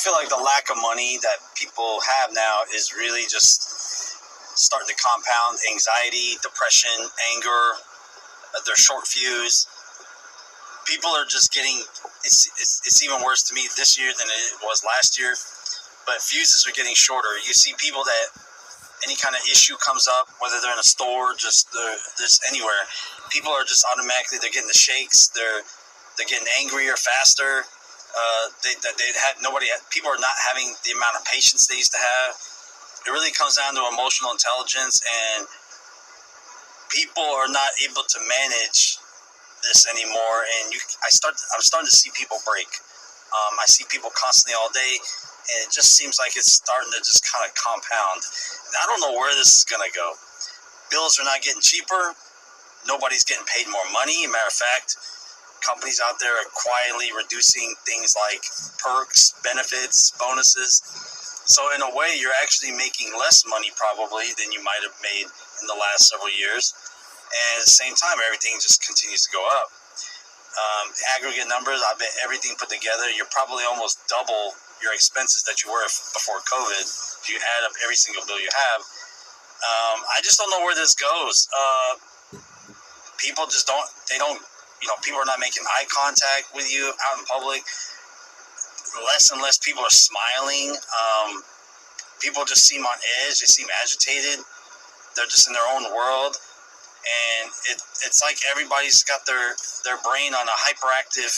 feel like the lack of money that people have now is really just starting to compound anxiety, depression, anger. They're short fuse. People are just getting. It's even worse to me this year than it was last year. But fuses are getting shorter. You see people that any kind of issue comes up, whether they're in a store, just anywhere, people are just automatically, they're getting the shakes. They're getting angrier faster. People are not having the amount of patience they used to have. It really comes down to emotional intelligence, and people are not able to manage this anymore. And I'm starting to see people break. I see people constantly all day, and it just seems like it's starting to just kind of compound. And I don't know where this is going to go. Bills are not getting cheaper. Nobody's getting paid more money. As a matter of fact, companies out there are quietly reducing things like perks, benefits, bonuses. So in a way, you're actually making less money probably than you might have made in the last several years. And at the same time, everything just continues to go up. The aggregate numbers, I bet everything put together, you're probably almost double your expenses that you were before COVID if you add up every single bill you have. I just don't know where this goes. People just don't, people are not making eye contact with you out in public. Less and less people are smiling. People just seem on edge. They seem agitated. They're just in their own world. And it's like everybody's got their brain on a hyperactive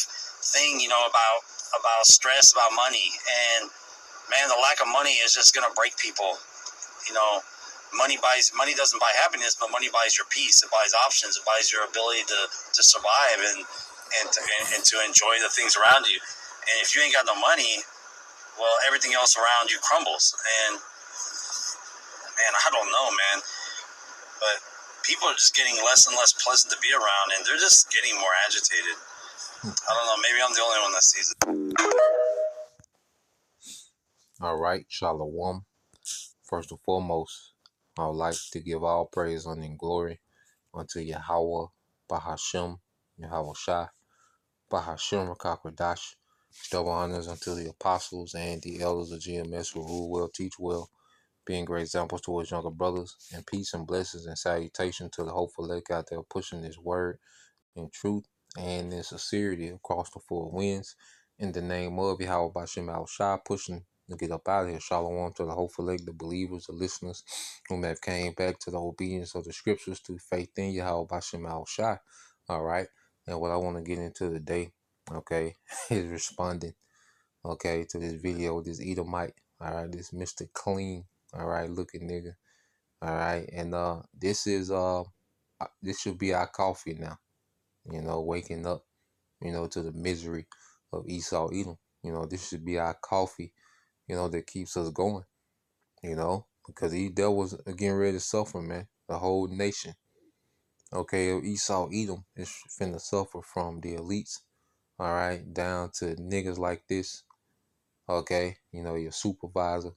thing, about stress, about money. And man, the lack of money is just gonna break people. Money doesn't buy happiness, but money buys your peace. It buys options. It buys your ability to survive and to enjoy the things around you. And if you ain't got no money, well, everything else around you crumbles. And man, I don't know, man, but people are just getting less and less pleasant to be around, and they're just getting more agitated. I don't know. Maybe I'm the only one that sees it. All right, Shalom. First and foremost, I would like to give all praise, honor, and glory unto Yahweh, Bahashem, Yahweh Shai, Bahashem, Rakakwadash. Double honors unto the apostles and the elders of GMS who rule well, teach well, being great examples towards younger brothers, and peace and blessings and salutation to the hopeful elect out there pushing this word in truth and in sincerity across the four winds. In the name of Yahweh Bashem Al Shai, pushing to get up out of here. Shalom to the hopeful elect, the believers, the listeners whom have came back to the obedience of the scriptures through faith in Yahweh Bashem Al Shai. All right. And what I want to get into today, okay, is responding, okay, to this video, this Edomite, all right, this Mr. Clean, all right, looking nigga, all right, and this should be our coffee now, waking up, to the misery of Esau Edom. This should be our coffee, that keeps us going, because these devils are getting ready to suffer, man. The whole nation, okay, of Esau Edom is finna suffer from the elites, all right, down to niggas like this, okay, your supervisor,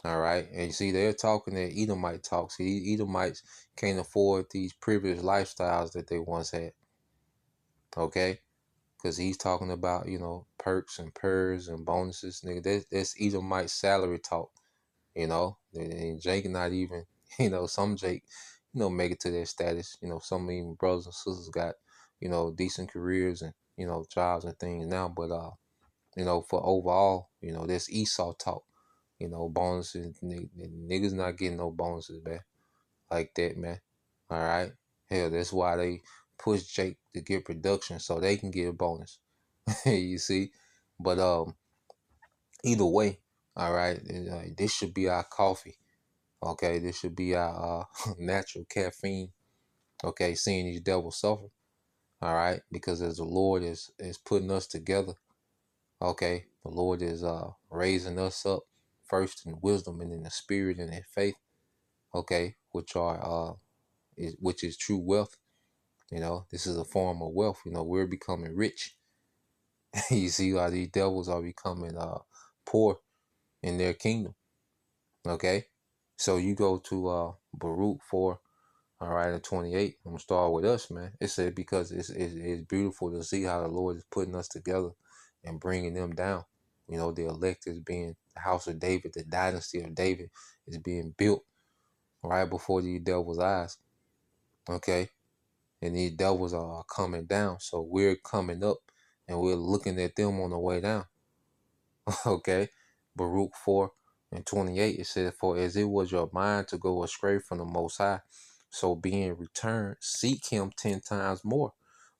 all right. And you see, they're talking that Edomite talk. See, Edomites can't afford these privileged lifestyles that they once had, okay? Because he's talking about, perks and purrs and bonuses. Nigga, that's Edomite salary talk, And Jake not even, some Jake, make it to their status. Some even brothers and sisters got, decent careers and, jobs and things now. But, for overall, that's Esau talk. Bonuses. Niggas not getting no bonuses, man. Like that, man. All right. Hell, that's why they push Jake to get production so they can get a bonus. You see? But either way, all right, this should be our coffee. Okay, this should be our natural caffeine. Okay, seeing these devils suffer. All right, because as the Lord is putting us together, okay, the Lord is raising us up first in wisdom and in the spirit and in faith, okay, which is true wealth. This is a form of wealth. We're becoming rich. You see how these devils are becoming poor in their kingdom. Okay, so you go to Baruch 4, all right, and 28. I'm gonna start with us, man. It said because it's beautiful to see how the Lord is putting us together and bringing them down. You know, the elect is being the house of David, the dynasty of David is being built right before these devils' eyes. Okay. And these devils are coming down. So we're coming up and we're looking at them on the way down. Okay. Baruch 4:28, it says, "For as it was your mind to go astray from the Most High, so being returned, seek him 10 times more.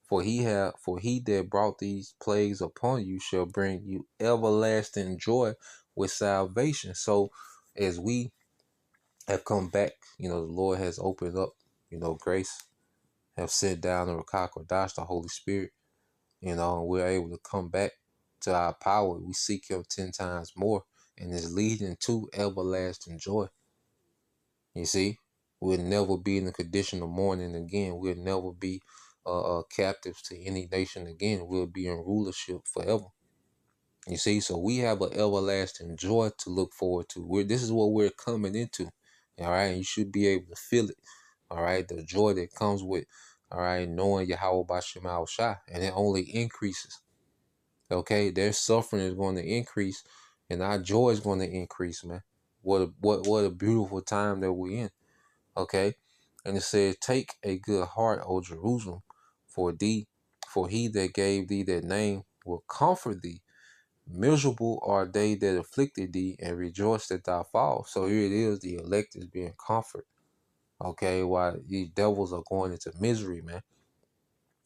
For he that brought these plagues upon you shall bring you everlasting joy with salvation." So as we have come back, you know, the Lord has opened up, you know, grace, have sent down the Ruach HaKodesh, the Holy Spirit, you know, and we're able to come back to our power. We seek him 10 times more, and it's leading to everlasting joy. You see, we'll never be in the condition of mourning again. We'll never be captives to any nation again. We'll be in rulership forever. You see, so we have an everlasting joy to look forward to. This is what we're coming into. All right, and you should be able to feel it. All right, the joy that comes with, all right, knowing Yahweh Bashim Al Shah, and it only increases. Okay, their suffering is going to increase, and our joy is going to increase, man. What a beautiful time that we're in. Okay, and it says, "Take a good heart, O Jerusalem, for he that gave thee that name will comfort thee. Miserable are they that afflicted thee, and rejoice that thou fall." So here it is, the elect is being comforted. Okay, while these devils are going into misery, man.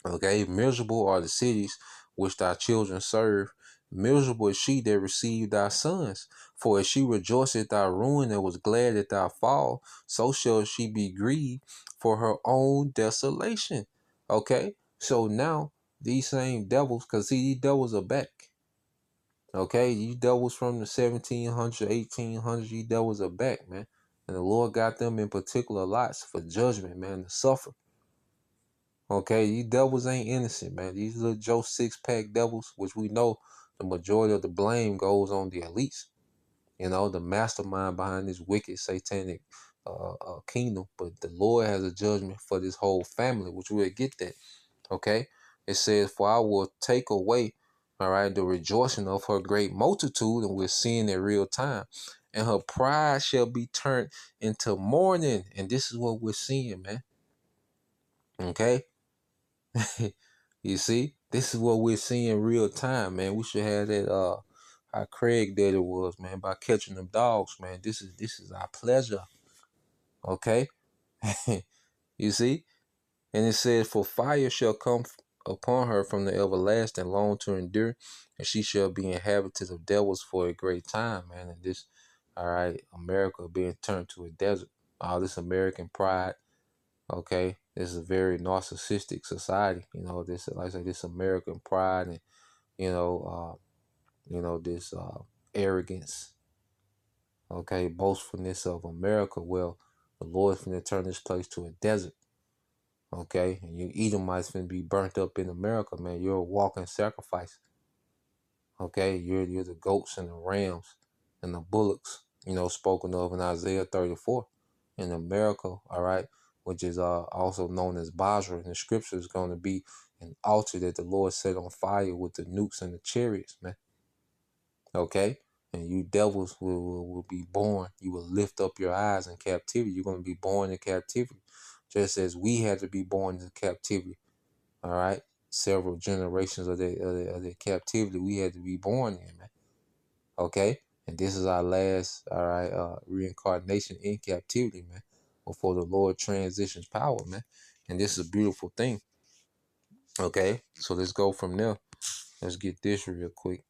Okay, miserable are the cities which thy children serve. Miserable is she that received thy sons. For as she rejoiced at thy ruin and was glad at thy fall, so shall she be grieved for her own desolation. Okay, so now these same devils, because see, these devils are back. Okay, these devils from the 1700s, 1800s, these devils are back, man. And the Lord got them in particular lots for judgment, man, to suffer. Okay, these devils ain't innocent, man. These little Joe six-pack devils, which we know the majority of the blame goes on the elites. You know, the mastermind behind this wicked satanic kingdom. But the Lord has a judgment for this whole family, which we'll get that. Okay, it says, "For I will take away, all right, the rejoicing of her great multitude," and we're seeing it real time, "and her pride shall be turned into mourning." And this is what we're seeing, man. Okay. You see, this is what we're seeing real time, man. We should have that how Craig did it was, man, by catching them dogs, man. This is our pleasure. Okay. You see? And it says, "For fire shall come upon her from the everlasting, long to endure, and she shall be inhabited of devils for a great time," man. And this, all right, America being turned to a desert. All this American pride. Okay, this is a very narcissistic society. You know, this, like I say, this American pride, and this arrogance. Okay, boastfulness of America. Well, the Lord's finna turn this place to a desert. Okay, and you Edomites finna be burnt up in America, man. You're a walking sacrifice. Okay, you're the goats and the rams and the bullocks. You know, spoken of in Isaiah 34. In America, all right, which is also known as Basra. In the scripture is going to be an altar that the Lord set on fire with the nukes and the chariots, man. Okay, and you devils will be born. You will lift up your eyes in captivity. You're going to be born in captivity, just as we had to be born in captivity. All right, several generations of the captivity we had to be born in, man. Okay, and this is our last, all right, reincarnation in captivity, man, before the Lord transitions power, man. And this is a beautiful thing. Okay, so let's go from there. Let's get this real quick.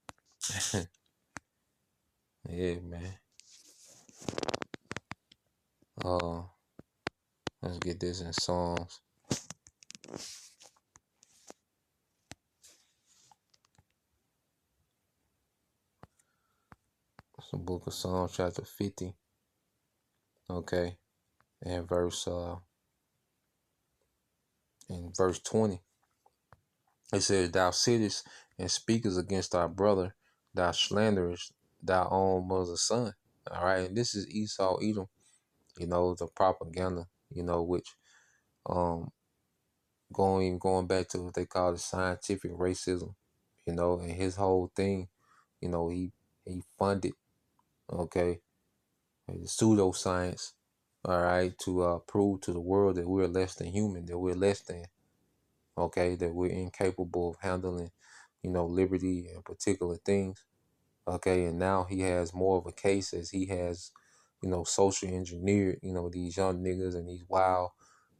Yeah, man. Uh, let's get this in Psalms. It's the book of Psalms, chapter 50. Okay, and in verse 20. It says, "Thou sittest and speakest against thy brother, thou slanderest thy own mother's son." All right, and this is Esau Edom, you know, the propaganda, you know, which going back to what they call the scientific racism, you know, and his whole thing, you know, he he funded, okay, the pseudoscience, all right, to prove to the world that we're less than human, that we're less than, okay, that we're incapable of handling, liberty and particular things, okay, and now he has more of a case as he has, social engineered, these young niggas and these wild,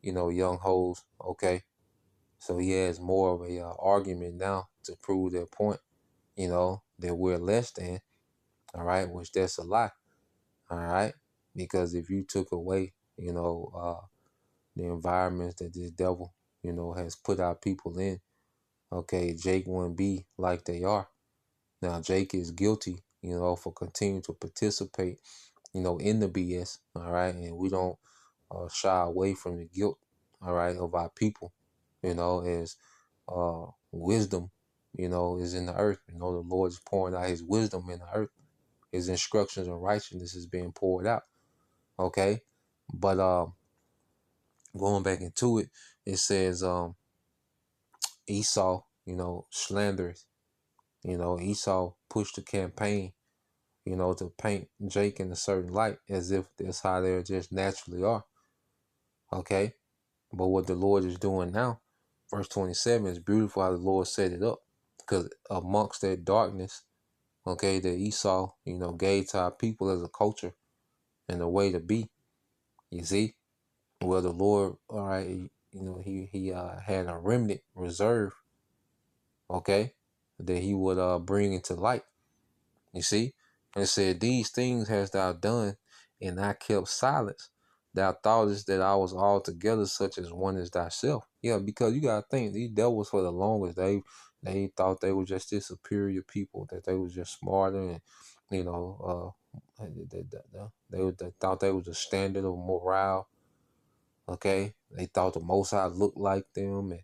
young hoes, okay, so he has more of a argument now to prove their point, that we're less than, all right, which that's a lie, all right, because if you took away, the environments that this devil, has put our people in, okay, Jake wouldn't be like they are. Now, Jake is guilty, for continuing to participate, in the BS, all right, and we don't shy away from the guilt, all right, of our people, as wisdom, is in the earth. The Lord is pouring out his wisdom in the earth. His instructions of righteousness is being poured out, okay? But going back into it, it says Esau, slanderous. Esau pushed the campaign, to paint Jake in a certain light as if that's how they just naturally are. Okay? But what the Lord is doing now, verse 27, is beautiful how the Lord set it up. Because amongst that darkness, okay, that Esau, gave to our people as a culture and a way to be, you see? Well, the Lord, all right, he had a remnant reserve, okay, that he would bring into light. You see? And it said, these things hast thou done, and I kept silence. Thou thoughtest that I was altogether such as one as thyself. Yeah, because you gotta think these devils for the longest, they thought they were just this superior people, that they was just smarter and they thought they was the standard of morale. Okay, they thought the Most High looked like them, and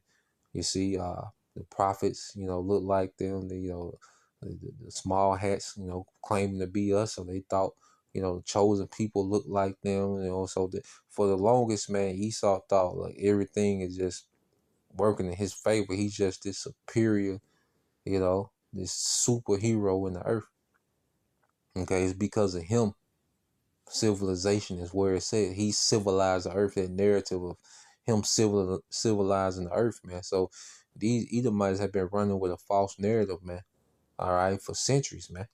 you see, the prophets, look like them. The small hats, claiming to be us, so they thought, the chosen people look like them. So for the longest, man, Esau thought like everything is just working in his favor. He's just this superior, this superhero in the earth. Okay, it's because of him. Civilization is where it said he civilized the earth. That narrative of him civilizing the earth, man. So these Edomites have been running with a false narrative, man. All right, for centuries, man.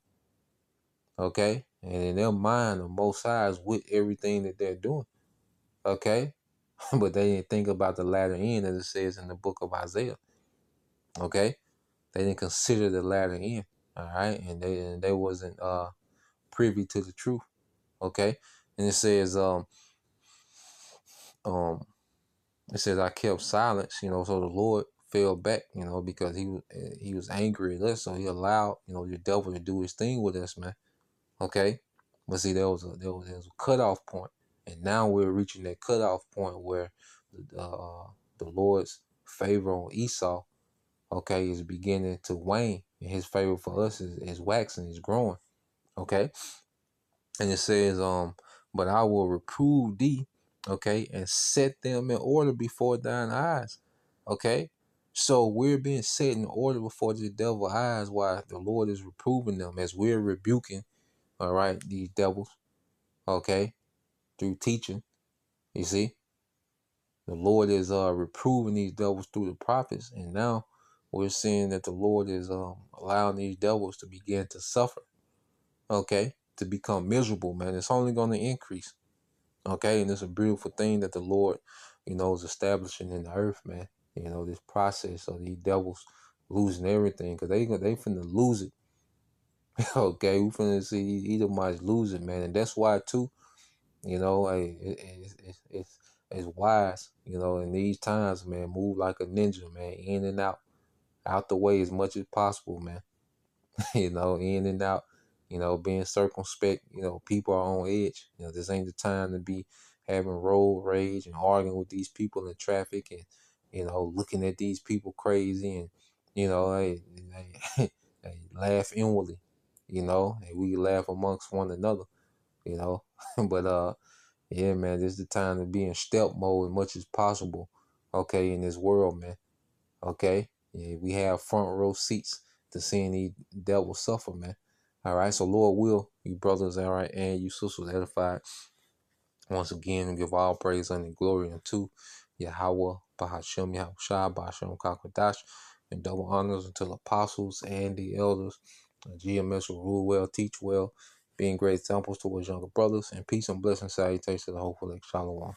Okay, and in their mind, the Most High is with everything that they're doing. Okay, but they didn't think about the latter end, as it says in the book of Isaiah. Okay, they didn't consider the latter end. All right, and they wasn't privy to the truth. Okay, and it says um it says I kept silence, so the Lord fell back, because he was angry at us, so he allowed, the devil to do his thing with us, man. Okay, but see, there was a cutoff point, and now we're reaching that cutoff point where the Lord's favor on Esau, okay, is beginning to wane, and his favor for us is waxing, is growing. Okay, and it says, but I will reprove thee, okay, and set them in order before thine eyes. Okay. So we're being set in order before the devil's eyes while the Lord is reproving them as we're rebuking, all right, these devils, okay, through teaching. You see, the Lord is reproving these devils through the prophets, and now we're seeing that the Lord is allowing these devils to begin to suffer, okay, to become miserable, man. It's only going to increase. Okay, and it's a beautiful thing that the Lord, is establishing in the earth, man. This process of these devils losing everything, because they finna lose it. Okay, we finna see these Edomites lose it, man, and that's why too. Hey, it's wise, in these times, man. Move like a ninja, man, in and out the way as much as possible, man. In and out, being circumspect, people are on edge. This ain't the time to be having road rage and arguing with these people in traffic and, looking at these people crazy and, hey, hey, laugh inwardly, and we laugh amongst one another, you know. But yeah, man, this is the time to be in stealth mode as much as possible, okay, in this world, man. Okay. Yeah, we have front row seats to seeing these devils suffer, man. All right, so Lord will you brothers, all right, and you sisters edified. Once again, give all praise and glory unto Yahweh, Bahashem, Yahushua, Bahashem, Kakwadash, and double honors unto the apostles and the elders. GMS will rule well, teach well, being great examples towards younger brothers, and peace and blessing salutations to the hopeful Shalom.